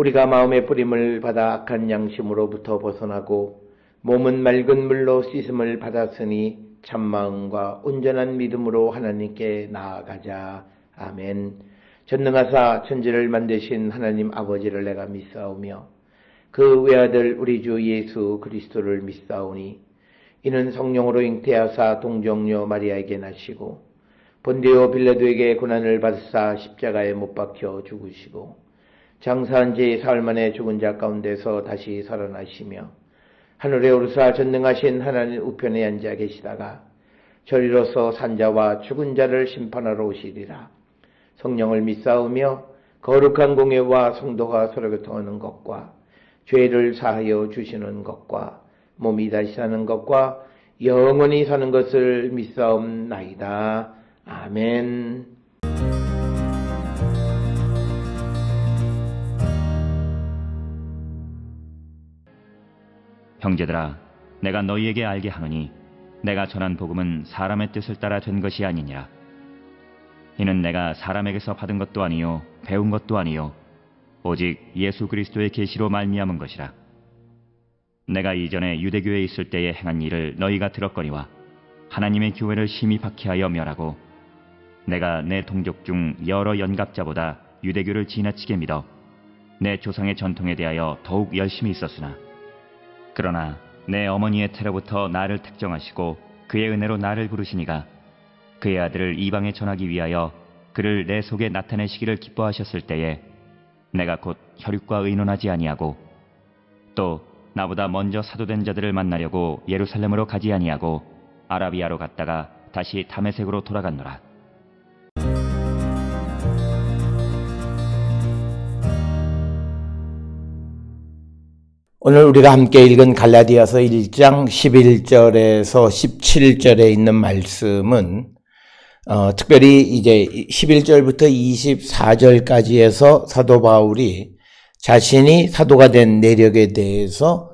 우리가 마음의 뿌림을 받아 악한 양심으로부터 벗어나고 몸은 맑은 물로 씻음을 받았으니 참마음과 온전한 믿음으로 하나님께 나아가자. 아멘. 전능하사 천지를 만드신 하나님 아버지를 내가 믿사오며 그 외아들 우리 주 예수 그리스도를 믿사오니 이는 성령으로 잉태하사 동정녀 마리아에게 나시고 본디오 빌라도에게 고난을 받으사 십자가에 못 박혀 죽으시고 장사한 지 사흘 만에 죽은 자 가운데서 다시 살아나시며 하늘에 오르사 전능하신 하나님 우편에 앉아 계시다가 저리로서 산자와 죽은 자를 심판하러 오시리라. 성령을 믿사오며 거룩한 공예와 성도가 서로 교통하는 것과 죄를 사하여 주시는 것과 몸이 다시 사는 것과 영원히 사는 것을 믿사옵나이다. 아멘. 형제들아, 내가 너희에게 알게 하노니 내가 전한 복음은 사람의 뜻을 따라 된 것이 아니니라. 이는 내가 사람에게서 받은 것도 아니요 배운 것도 아니요 오직 예수 그리스도의 계시로 말미암은 것이라. 내가 이전에 유대교에 있을 때에 행한 일을 너희가 들었거니와 하나님의 교회를 심히 박해하여 멸하고 내가 내 동족 중 여러 연갑자보다 유대교를 지나치게 믿어 내 조상의 전통에 대하여 더욱 열심히 있었으나 그러나 내 어머니의 태로부터 나를 택정하시고 그의 은혜로 나를 부르시니가 그의 아들을 이방에 전하기 위하여 그를 내 속에 나타내시기를 기뻐하셨을 때에 내가 곧 혈육과 의논하지 아니하고 또 나보다 먼저 사도된 자들을 만나려고 예루살렘으로 가지 아니하고 아라비아로 갔다가 다시 다메섹으로 돌아갔노라. 오늘 우리가 함께 읽은 갈라디아서 1장 11절에서 17절에 있는 말씀은 특별히 이제 11절부터 24절까지에서 사도 바울이 자신이 사도가 된 내력에 대해서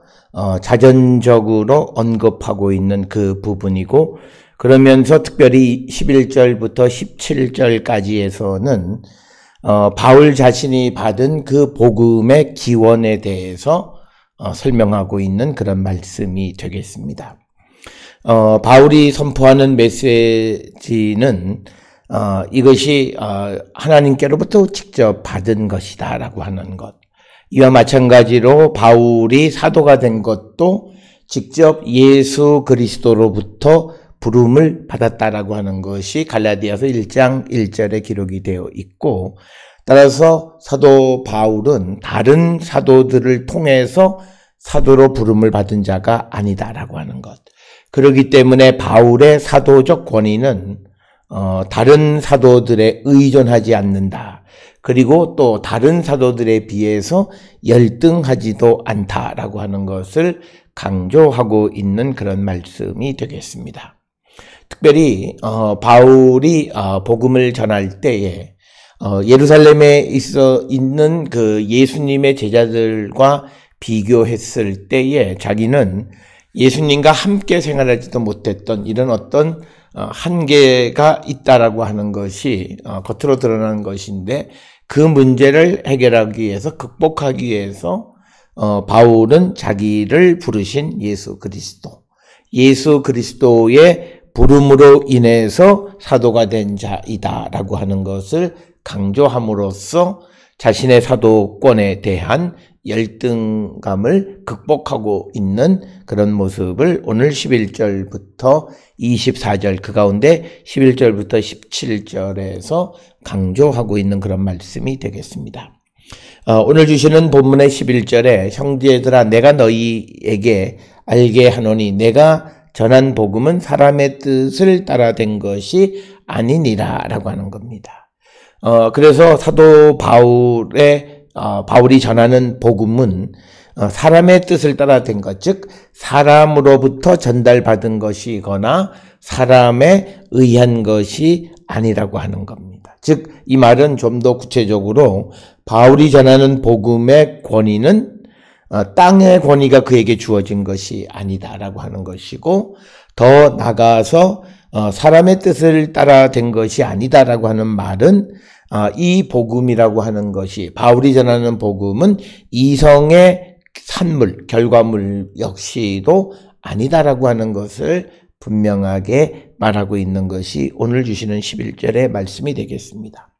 자전적으로 언급하고 있는 그 부분이고, 그러면서 특별히 11절부터 17절까지에서는 바울 자신이 받은 그 복음의 기원에 대해서 설명하고 있는 그런 말씀이 되겠습니다. 바울이 선포하는 메시지는 이것이 하나님께로부터 직접 받은 것이다 라고 하는 것. 이와 마찬가지로 바울이 사도가 된 것도 직접 예수 그리스도로부터 부름을 받았다라고 하는 것이 갈라디아서 1장 1절에 기록이 되어 있고, 따라서 사도 바울은 다른 사도들을 통해서 사도로 부름을 받은 자가 아니다라고 하는 것. 그렇기 때문에 바울의 사도적 권위는 다른 사도들에 의존하지 않는다. 그리고 또 다른 사도들에 비해서 열등하지도 않다라고 하는 것을 강조하고 있는 그런 말씀이 되겠습니다. 특별히 바울이 복음을 전할 때에 예루살렘에 있는 그 예수님의 제자들과 비교했을 때에 자기는 예수님과 함께 생활하지도 못했던 이런 어떤 한계가 있다라고 하는 것이 겉으로 드러나는 것인데, 그 문제를 해결하기 위해서, 극복하기 위해서 바울은 자기를 부르신 예수 그리스도의 부름으로 인해서 사도가 된 자이다라고 하는 것을 강조함으로써 자신의 사도권에 대한 열등감을 극복하고 있는 그런 모습을 오늘 11절부터 24절, 그 가운데 11절부터 17절에서 강조하고 있는 그런 말씀이 되겠습니다. 오늘 주시는 본문의 11절에 형제들아 내가 너희에게 알게 하노니 내가 전한 복음은 사람의 뜻을 따라 된 것이 아니니라 라고 하는 겁니다. 그래서 사도 바울이 전하는 복음은 사람의 뜻을 따라 된 것, 즉 사람으로부터 전달받은 것이거나 사람에 의한 것이 아니라고 하는 겁니다. 즉 이 말은 좀 더 구체적으로 바울이 전하는 복음의 권위는 땅의 권위가 그에게 주어진 것이 아니다라고 하는 것이고, 더 나아가서 사람의 뜻을 따라 된 것이 아니다라고 하는 말은 이 복음이라고 하는 것이, 바울이 전하는 복음은 이성의 산물, 결과물 역시도 아니다라고 하는 것을 분명하게 말하고 있는 것이 오늘 주시는 11절의 말씀이 되겠습니다.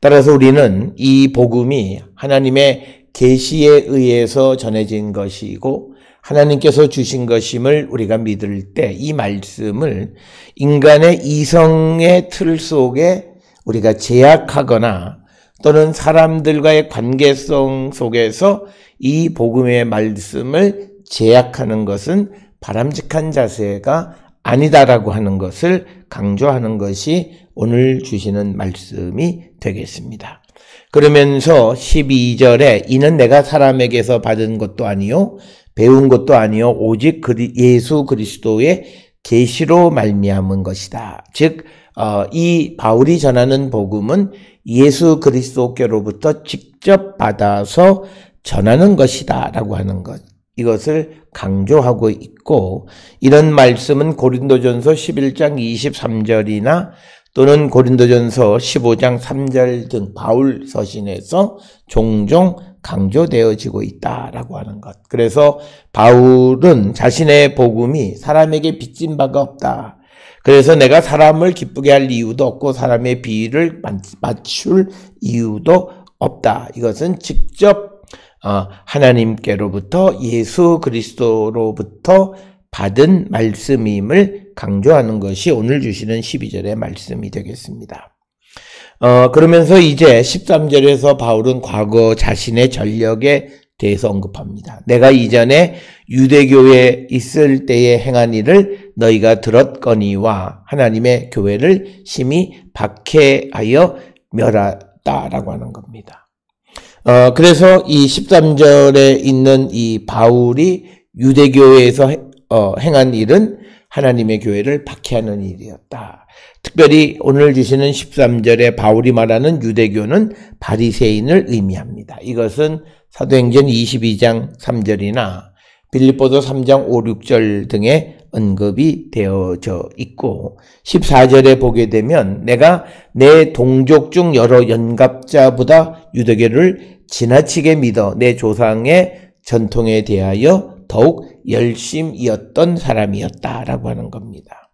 따라서 우리는 이 복음이 하나님의 계시에 의해서 전해진 것이고 하나님께서 주신 것임을 우리가 믿을 때 이 말씀을 인간의 이성의 틀 속에 우리가 제약하거나 또는 사람들과의 관계성 속에서 이 복음의 말씀을 제약하는 것은 바람직한 자세가 아니다라고 하는 것을 강조하는 것이 오늘 주시는 말씀이 되겠습니다. 그러면서 12절에 이는 내가 사람에게서 받은 것도 아니요 배운 것도 아니요 오직 예수 그리스도의 계시로 말미암은 것이다. 즉 이 바울이 전하는 복음은 예수 그리스도께로부터 직접 받아서 전하는 것이다 라고 하는 것, 이것을 강조하고 있고, 이런 말씀은 고린도전서 11장 23절이나 또는 고린도전서 15장 3절 등 바울 서신에서 종종 강조되어지고 있다라고 하는 것. 그래서 바울은 자신의 복음이 사람에게 빚진 바가 없다. 그래서 내가 사람을 기쁘게 할 이유도 없고 사람의 비위를 맞출 이유도 없다. 이것은 직접 하나님께로부터 예수 그리스도로부터 받은 말씀임을 강조하는 것이 오늘 주시는 12절의 말씀이 되겠습니다. 그러면서 이제 13절에서 바울은 과거 자신의 전력에 대해서 언급합니다. 내가 이전에 유대교에 있을 때에 행한 일을 너희가 들었거니와 하나님의 교회를 심히 박해하여 멸하다라고 하는 겁니다. 그래서 이 13절에 있는 이 바울이 유대교회에서 행한 일은 하나님의 교회를 박해하는 일이었다. 특별히 오늘 주시는 13절에 바울이 말하는 유대교는 바리새인을 의미합니다. 이것은 사도행전 22장 3절이나 빌립보서 3장 5, 6절 등에 언급이 되어져 있고, 14절에 보게 되면 내가 내 동족 중 여러 연갑자보다 유대교를 지나치게 믿어 내 조상의 전통에 대하여 더욱 열심이었던 사람이었다라고 하는 겁니다.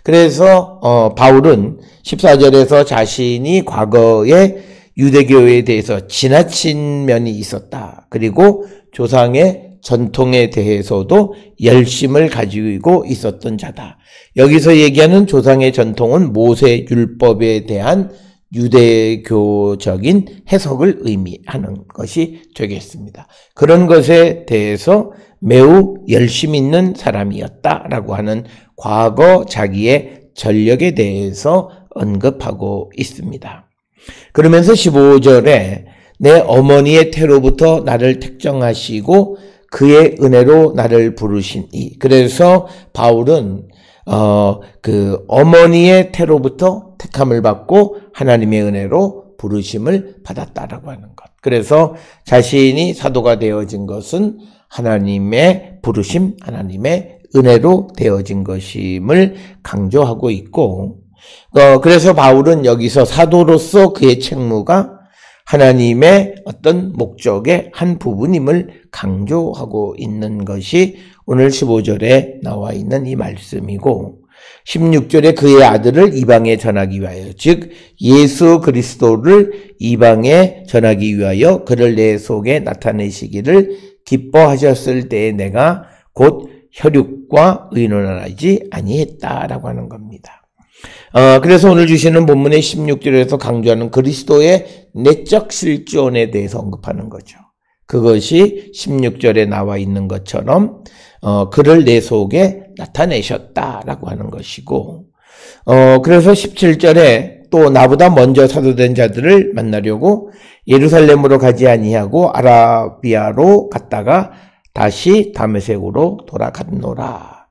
그래서 바울은 14절에서 자신이 과거에 유대교에 대해서 지나친 면이 있었다. 그리고 조상의 전통에 대해서도 열심을 가지고 있었던 자다. 여기서 얘기하는 조상의 전통은 모세 율법에 대한 유대교적인 해석을 의미하는 것이 되겠습니다. 그런 것에 대해서 매우 열심 있는 사람이었다라고 하는 과거 자기의 전력에 대해서 언급하고 있습니다. 그러면서 15절에 내 어머니의 태로부터 나를 택정하시고 그의 은혜로 나를 부르시니, 그래서 바울은 그 어머니의 태로부터 택함을 받고 하나님의 은혜로 부르심을 받았다라고 하는 것. 그래서 자신이 사도가 되어진 것은 하나님의 부르심, 하나님의 은혜로 되어진 것임을 강조하고 있고, 그래서 바울은 여기서 사도로서 그의 책무가 하나님의 어떤 목적의 한 부분임을 강조하고 있는 것이 오늘 15절에 나와 있는 이 말씀이고, 16절에 그의 아들을 이방에 전하기 위하여, 즉 예수 그리스도를 이방에 전하기 위하여 그를 내 속에 나타내시기를 기뻐하셨을 때에 내가 곧 혈육과 의논하지 아니했다라고 하는 겁니다. 그래서 오늘 주시는 본문의 16절에서 강조하는 그리스도의 내적 실존에 대해서 언급하는 거죠. 그것이 16절에 나와 있는 것처럼 그를 내 속에 나타내셨다라고 하는 것이고, 그래서 17절에 또 나보다 먼저 사도된 자들을 만나려고 예루살렘으로 가지 아니하고 아라비아로 갔다가 다시 다메섹으로 돌아갔노라.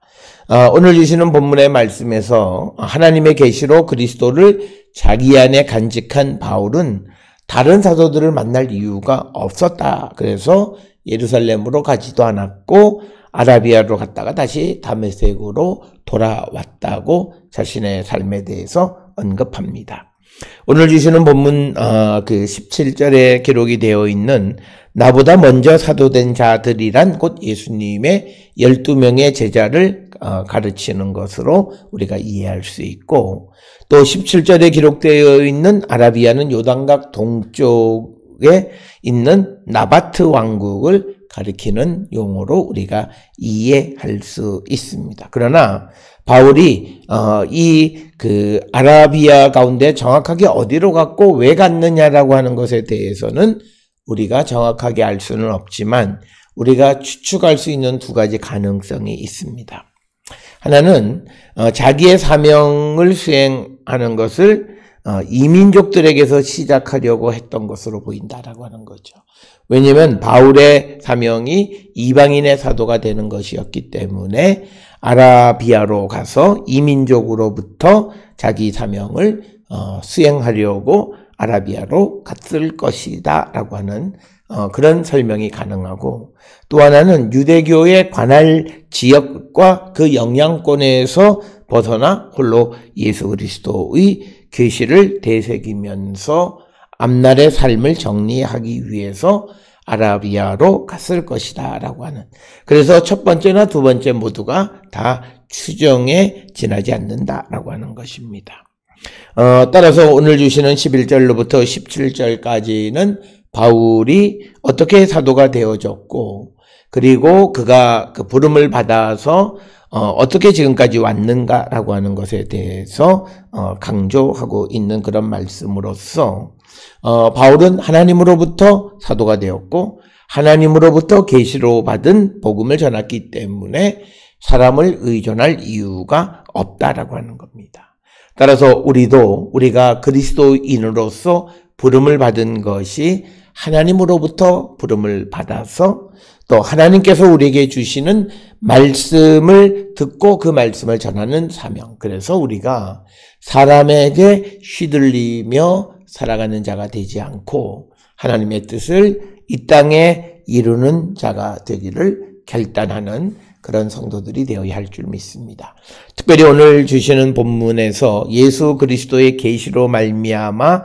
오늘 주시는 본문의 말씀에서 하나님의 계시로 그리스도를 자기 안에 간직한 바울은 다른 사도들을 만날 이유가 없었다. 그래서 예루살렘으로 가지도 않았고 아라비아로 갔다가 다시 다메섹으로 돌아왔다고 자신의 삶에 대해서 언급합니다. 오늘 주시는 본문 그 17절에 기록이 되어 있는 나보다 먼저 사도된 자들이란 곧 예수님의 12명의 제자를 가르치는 것으로 우리가 이해할 수 있고, 또 17절에 기록되어 있는 아라비아는 요단강 동쪽에 있는 나바트 왕국을 가리키는 용어로 우리가 이해할 수 있습니다. 그러나 바울이 그 아라비아 가운데 정확하게 어디로 갔고 왜 갔느냐라고 하는 것에 대해서는 우리가 정확하게 알 수는 없지만 우리가 추측할 수 있는 두 가지 가능성이 있습니다. 하나는 자기의 사명을 수행하는 것을 이민족들에게서 시작하려고 했던 것으로 보인다라고 하는 거죠. 왜냐하면 바울의 사명이 이방인의 사도가 되는 것이었기 때문에 아라비아로 가서 이민족으로부터 자기 사명을 수행하려고 아라비아로 갔을 것이다 라고 하는 그런 설명이 가능하고, 또 하나는 유대교의 관할 지역과 그 영향권에서 벗어나 홀로 예수 그리스도의 계시를 되새기면서 앞날의 삶을 정리하기 위해서 아라비아로 갔을 것이다 라고 하는, 그래서 첫 번째나 두 번째 모두가 다 추정에 지나지 않는다라고 하는 것입니다. 따라서 오늘 주시는 11절로부터 17절까지는 바울이 어떻게 사도가 되어졌고, 그리고 그가 그 부름을 받아서 어떻게 지금까지 왔는가라고 하는 것에 대해서 강조하고 있는 그런 말씀으로서, 바울은 하나님으로부터 사도가 되었고 하나님으로부터 계시로 받은 복음을 전했기 때문에 사람을 의존할 이유가 없다라고 하는 겁니다. 따라서 우리가 그리스도인으로서 부름을 받은 것이 하나님으로부터 부름을 받아서 또 하나님께서 우리에게 주시는 말씀을 듣고 그 말씀을 전하는 사명, 그래서 우리가 사람에게 휘둘리며 살아가는 자가 되지 않고 하나님의 뜻을 이 땅에 이루는 자가 되기를 결단하는 그런 성도들이 되어야 할 줄 믿습니다. 특별히 오늘 주시는 본문에서 예수 그리스도의 계시로 말미암아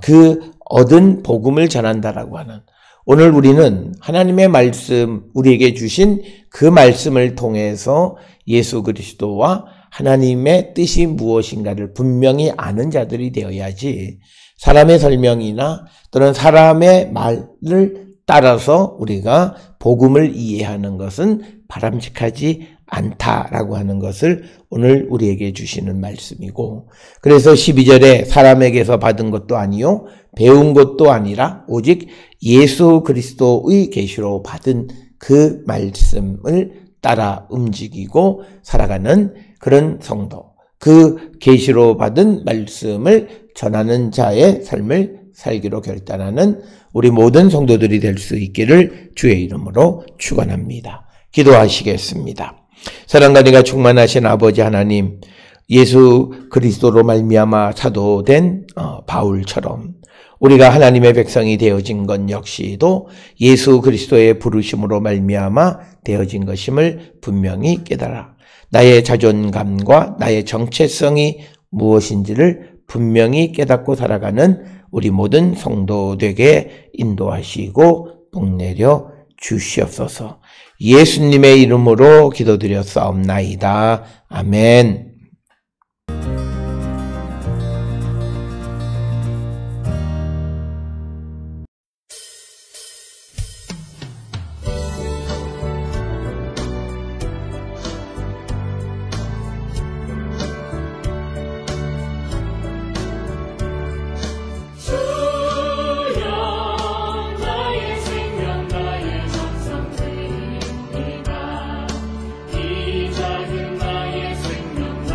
그 얻은 복음을 전한다라고 하는, 오늘 우리는 하나님의 말씀, 우리에게 주신 그 말씀을 통해서 예수 그리스도와 하나님의 뜻이 무엇인가를 분명히 아는 자들이 되어야지, 사람의 설명이나 또는 사람의 말을 따라서 우리가 복음을 이해하는 것은 바람직하지 않다라고 하는 것을 오늘 우리에게 주시는 말씀이고, 그래서 12절에 사람에게서 받은 것도 아니요 배운 것도 아니라 오직 예수 그리스도의 계시로 받은 그 말씀을 따라 움직이고 살아가는 그런 성도, 그 계시로 받은 말씀을 전하는 자의 삶을 살기로 결단하는 우리 모든 성도들이 될 수 있기를 주의 이름으로 축원합니다. 기도하시겠습니다. 사랑과 은혜가 충만하신 아버지 하나님, 예수 그리스도로 말미암아 사도된 바울처럼 우리가 하나님의 백성이 되어진 것 역시도 예수 그리스도의 부르심으로 말미암아 되어진 것임을 분명히 깨달아 나의 자존감과 나의 정체성이 무엇인지를 분명히 깨닫고 살아가는 우리 모든 성도 되게 인도하시고 복내려 주시옵소서. 예수님의 이름으로 기도드렸사옵나이다. 아멘. 이 작은 나의 생명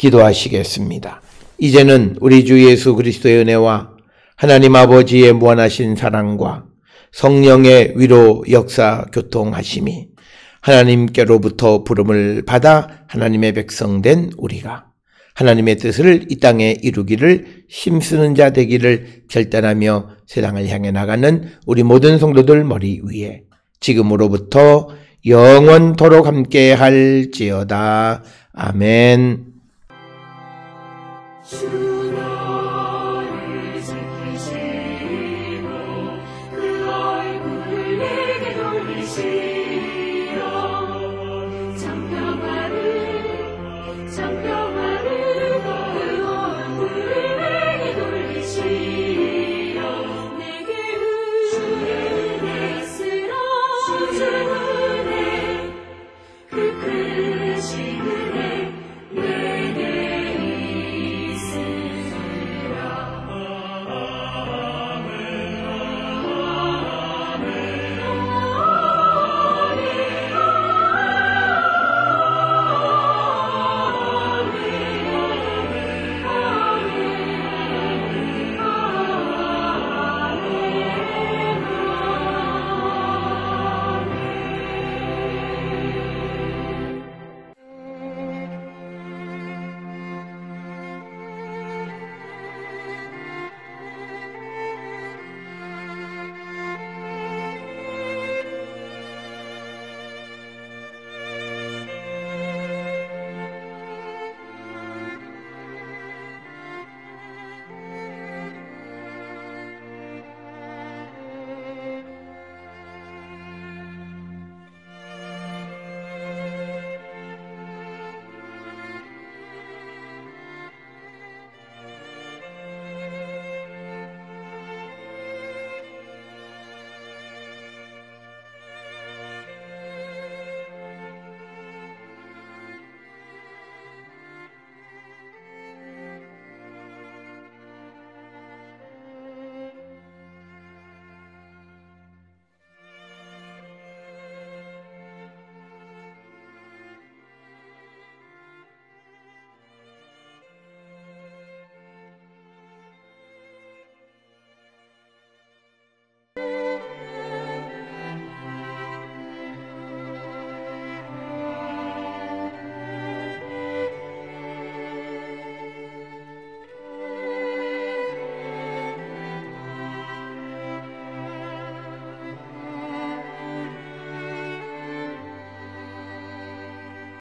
기도하시겠습니다. 이제는 우리 주 예수 그리스도의 은혜와 하나님 아버지의 무한하신 사랑과 성령의 위로 역사 교통하심이 하나님께로부터 부름을 받아 하나님의 백성된 우리가 하나님의 뜻을 이 땅에 이루기를 힘쓰는 자 되기를 결단하며 세상을 향해 나가는 우리 모든 성도들 머리 위에 지금으로부터 영원토록 함께 할지어다. 아멘. 주 너를 지키시고 그 얼굴을 내게 돌리시고